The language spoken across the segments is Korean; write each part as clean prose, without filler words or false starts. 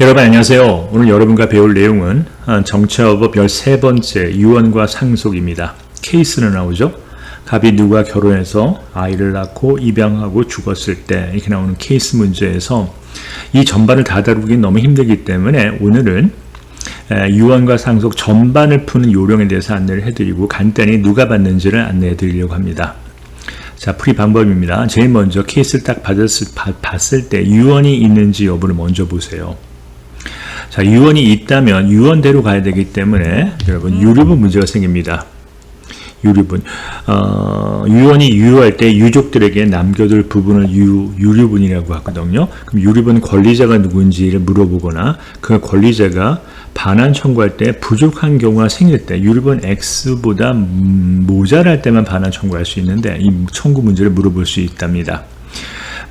여러분 안녕하세요. 오늘 여러분과 배울 내용은 정체어법 13번째 유언과 상속입니다. 케이스는 나오죠. 갑이 누가 결혼해서 아이를 낳고 입양하고 죽었을 때 이렇게 나오는 케이스 문제에서 이 전반을 다 다루긴 너무 힘들기 때문에 오늘은 유언과 상속 전반을 푸는 요령에 대해서 안내를 해드리고 간단히 누가 받는지를 안내해 드리려고 합니다. 자, 풀이 방법입니다. 제일 먼저 케이스를 딱 봤을 때 유언이 있는지 여부를 먼저 보세요. 자, 유언이 있다면 유언대로 가야 되기 때문에 여러분 유류분 문제가 생깁니다. 유류분. 유언이 유효할 때 유족들에게 남겨둘 부분을 유류분이라고 하거든요. 그럼 유류분 권리자가 누군지를 물어보거나 그 권리자가 반환 청구할 때 부족한 경우가 생길 때 유류분 X보다 모자랄 때만 반환 청구할 수 있는데 이 청구 문제를 물어볼 수 있답니다.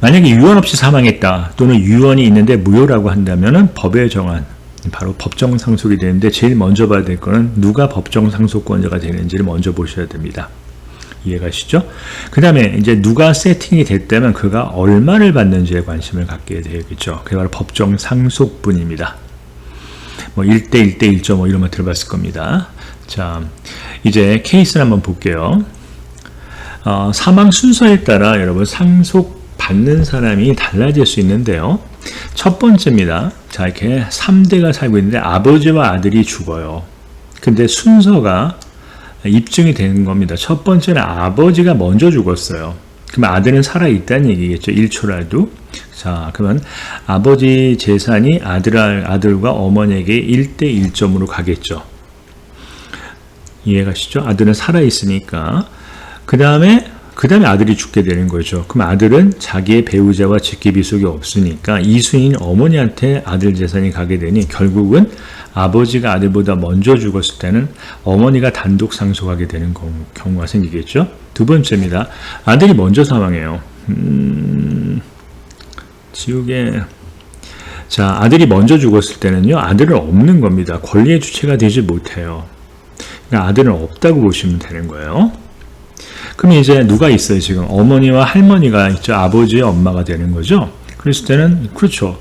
만약에 유언 없이 사망했다 또는 유언이 있는데 무효라고 한다면 법에 정한 바로 법정 상속이 되는데 제일 먼저 봐야 될 거는 누가 법정 상속권자가 되는지를 먼저 보셔야 됩니다. 이해가시죠? 그 다음에 이제 누가 세팅이 됐다면 그가 얼마를 받는지에 관심을 갖게 되겠죠. 그게 바로 법정 상속분입니다. 뭐 1대 1대 1.5 이런 거 들어봤을 겁니다. 자, 이제 케이스를 한번 볼게요. 사망 순서에 따라 여러분 상속 받는 사람이 달라질 수 있는데요. 첫 번째입니다. 자, 이렇게 3대가 살고 있는데 아버지와 아들이 죽어요. 근데 순서가 입증이 되는 겁니다. 첫 번째는 아버지가 먼저 죽었어요. 그러면 아들은 살아있다는 얘기겠죠. 1초라도. 자, 그러면 아버지 재산이 아들과 어머니에게 1대 1점으로 가겠죠. 이해가시죠? 아들은 살아있으니까. 그 다음에 아들이 죽게 되는 거죠. 그럼 아들은 자기의 배우자와 직계비속이 없으니까 이순인 어머니한테 아들 재산이 가게 되니 결국은 아버지가 아들보다 먼저 죽었을 때는 어머니가 단독 상속하게 되는 경우가 생기겠죠. 두 번째입니다. 아들이 먼저 사망해요. 자, 아들이 먼저 죽었을 때는요, 아들은 없는 겁니다. 권리의 주체가 되지 못해요. 그러니까 아들은 없다고 보시면 되는 거예요. 그럼 이제 누가 있어요? 지금 어머니와 할머니가 있죠. 아버지의 엄마가 되는 거죠. 그랬을 때는 그렇죠.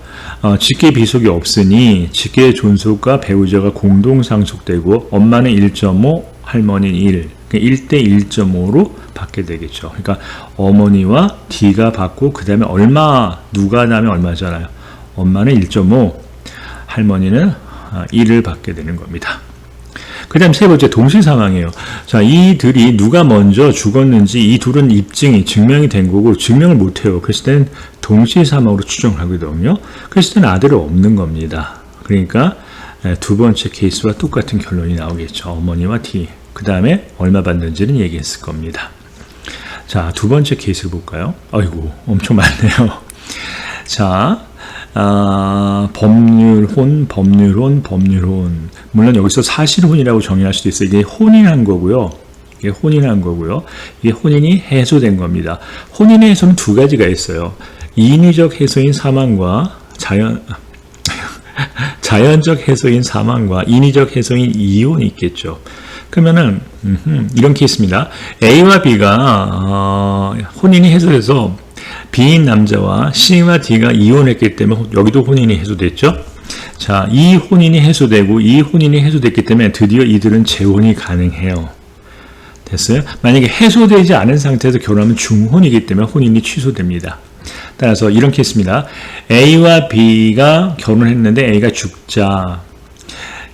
직계 비속이 없으니 직계 존속과 배우자가 공동 상속되고 엄마는 1.5, 할머니는 1. 그러니까 1대 1.5로 받게 되겠죠. 그러니까 어머니와 D가 받고 그 다음에 누가 나면 얼마잖아요. 엄마는 1.5, 할머니는 1을 받게 되는 겁니다. 그 다음 세 번째 동시 사망이에요. 자, 이들이 누가 먼저 죽었는지 이 둘은 증명이 된 거고 증명을 못해요. 그랬을 때는 동시 사망으로 추정하거든요. 그랬을 때는 아들은 없는 겁니다. 그러니까 두 번째 케이스와 똑같은 결론이 나오겠죠. 어머니와 D. 그 다음에 얼마 받는지는 얘기했을 겁니다. 자, 두 번째 케이스를 볼까요? 아이고, 엄청 많네요. 자, 법률혼. 물론 여기서 사실혼이라고 정의할 수도 있어요. 이게 혼인한 거고요. 이게 혼인이 해소된 겁니다. 혼인의 해소는 두 가지가 있어요. 인위적 해소인 사망과 자연적 해소인 사망과 인위적 해소인 이혼이 있겠죠. 그러면은 이런 케이스입니다. A와 B가 혼인이 해소돼서 B인 남자와 C와 D가 이혼했기 때문에 여기도 혼인이 해소됐죠. 자, 이 혼인이 해소됐기 때문에 드디어 이들은 재혼이 가능해요. 됐어요? 만약에 해소되지 않은 상태에서 결혼하면 중혼이기 때문에 혼인이 취소됩니다. 따라서 이런 케이스입니다. A와 B가 결혼했는데 A가 죽자.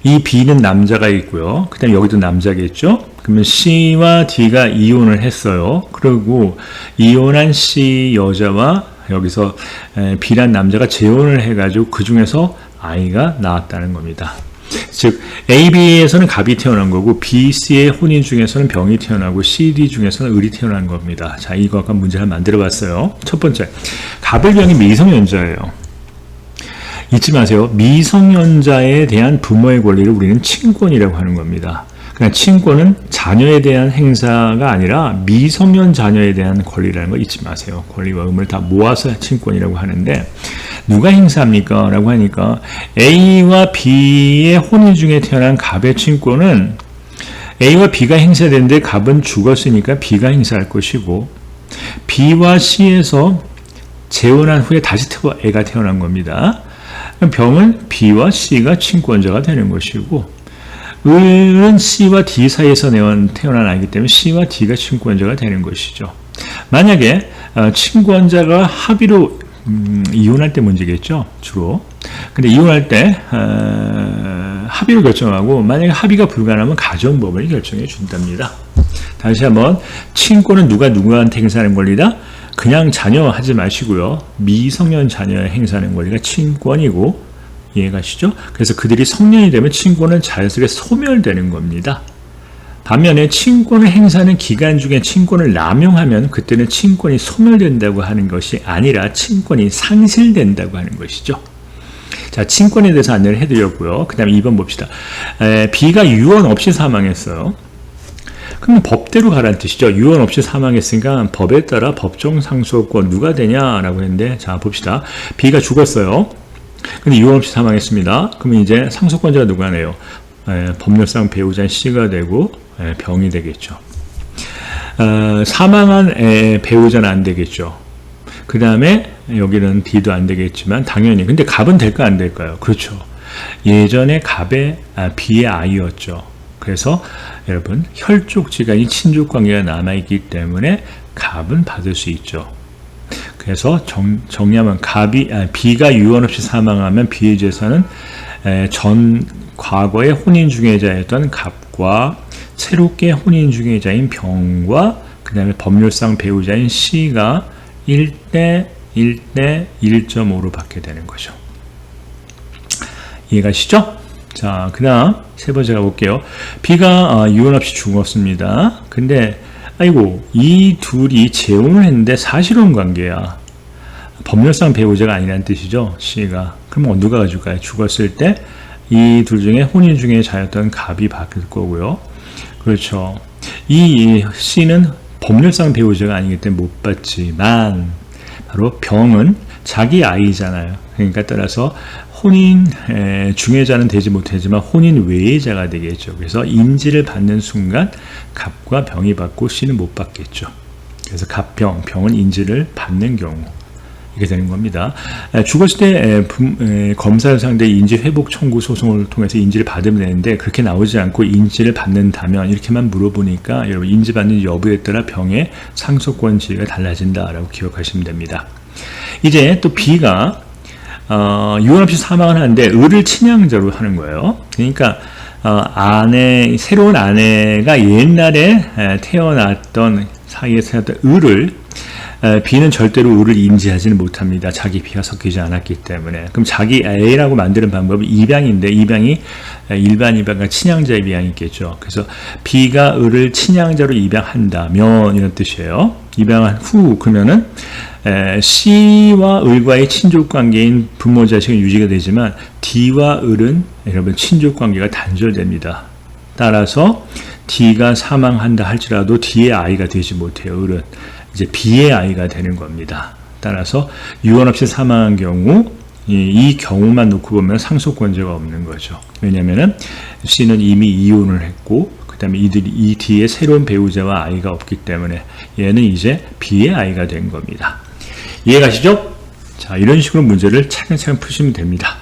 이 B는 남자가 있고요. 그 다음에 여기도 남자겠죠? 그러면 C와 D가 이혼을 했어요. 그리고 이혼한 C 여자와 여기서 B란 남자가 재혼을 해가지고 그 중에서 아이가 나왔다는 겁니다. 즉 A, B에서는 갑이 태어난 거고 B, C의 혼인 중에서는 병이 태어나고 C, D 중에서는 을이 태어난 겁니다. 자, 이거 아까 문제를 만들어 봤어요. 첫 번째, 갑을병이 미성년자예요. 잊지 마세요. 미성년자에 대한 부모의 권리를 우리는 친권이라고 하는 겁니다. 그러니까 친권은 자녀에 대한 행사가 아니라 미성년 자녀에 대한 권리라는 거 잊지 마세요. 권리와 의무를 다 모아서 친권이라고 하는데 누가 행사합니까? 라고 하니까 A와 B의 혼인 중에 태어난 갑의 친권은 A와 B가 행사되는데 갑은 죽었으니까 B가 행사할 것이고 B와 C에서 재혼한 후에 다시 애가 태어난 겁니다. 병은 B와 C가 친권자가 되는 것이고, 을은 C와 D 사이에서 태어난 아이기 때문에 C와 D가 친권자가 되는 것이죠. 만약에 친권자가 합의로 이혼할 때 문제겠죠, 주로. 근데 이혼할 때 합의로 결정하고, 만약에 합의가 불가능하면 가정법원이 결정해 준답니다. 다시 한번, 친권은 누구한테 행사하는 권리다? 그냥 자녀 하지 마시고요. 미성년 자녀에 행사하는 권리가 친권이고, 이해가시죠? 그래서 그들이 성년이 되면 친권은 자연스럽게 소멸되는 겁니다. 반면에 친권을 행사하는 기간 중에 친권을 남용하면 그때는 친권이 소멸된다고 하는 것이 아니라 친권이 상실된다고 하는 것이죠. 자, 친권에 대해서 안내를 해드렸고요. 그 다음에 2번 봅시다. B가 유언 없이 사망했어요. 그럼 법대로 가라는 뜻이죠. 유언 없이 사망했으니까 법에 따라 법정 상속권 누가 되냐라고 했는데, 자, 봅시다. B가 죽었어요. 근데 유언 없이 사망했습니다. 그러면 이제 상속권자가 누가 네요? 법률상 배우자인 C가 되고, 병이 되겠죠. 사망한 배우자는 안 되겠죠. 그 다음에 여기는 D도 안 되겠지만 당연히, 근데 갑은 될까 안 될까요? 그렇죠. 예전에 B의 아이였죠. 그래서 여러분, 혈족지간이 친족관계가 남아있기 때문에 갑은 받을 수 있죠. 그래서 정리하면 B가 유언 없이 사망하면 B의 재산은 과거의 혼인중개자였던 갑과 새롭게 혼인중개자인 병과 그 다음에 법률상 배우자인 C가 1대 1.5로 받게 되는 거죠. 이해가시죠? 자, 그 다음 세 번째 가볼게요. B가 유언 없이 죽었습니다. 근데 아이고, 이 둘이 재혼을 했는데 사실혼 관계야. 법률상 배우자가 아니라는 뜻이죠, C가. 그럼 누가 가질까요? 죽었을 때 이 둘 중에 혼인 중에 자였던 갑이 받을 거고요. 그렇죠. 이 C는 법률상 배우자가 아니기 때문에 못 받지만, 바로 병은 자기 아이잖아요. 그러니까 따라서 혼인 중해자는 되지 못하지만 혼인 외자가 되겠죠. 그래서 인지를 받는 순간 갑과 병이 받고 C는 못 받겠죠. 그래서 병은 인지를 받는 경우 이렇게 되는 겁니다. 죽었을 때 검사를 상대 인지 회복 청구 소송을 통해서 인지를 받으면 되는데, 그렇게 나오지 않고 인지를 받는다면, 이렇게만 물어보니까 여러분, 인지받는 여부에 따라 병의 상속권 지위가 달라진다라고 기억하시면 됩니다. 이제 또 B가 유언 없이 사망을 하는데 을을 친양자로 하는 거예요. 그러니까 새로운 아내가 옛날에 태어났던 사이에 태어났던 을을, B는 절대로 을을 인지하지는 못합니다. 자기 피가 섞이지 않았기 때문에. 그럼 자기 A라고 만드는 방법은 입양인데, 입양이 일반 입양과 친양자 입양이 있겠죠. 그래서 B가 을을 친양자로 입양한다면 이런 뜻이에요. 입양한 후 그러면은 C와 을과의 친족관계인 부모 자식은 유지가 되지만 D와 을은 여러분 친족관계가 단절됩니다. 따라서 D가 사망한다 할지라도 D의 아이가 되지 못해요. 을은 이제 B의 아이가 되는 겁니다. 따라서 유언 없이 사망한 경우, 이 경우만 놓고 보면 상속권자가 없는 거죠. 왜냐하면 C는 이미 이혼을 했고, 그 다음에 이 뒤에 새로운 배우자와 아이가 없기 때문에 얘는 이제 B의 아이가 된 겁니다. 이해가시죠? 자, 이런 식으로 문제를 차근차근 푸시면 됩니다.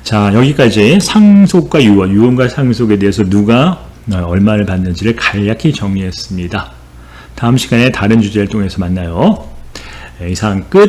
자, 여기까지 상속과 유언과 상속에 대해서 누가 얼마를 받는지를 간략히 정리했습니다. 다음 시간에 다른 주제를 통해서 만나요. 이상 끝.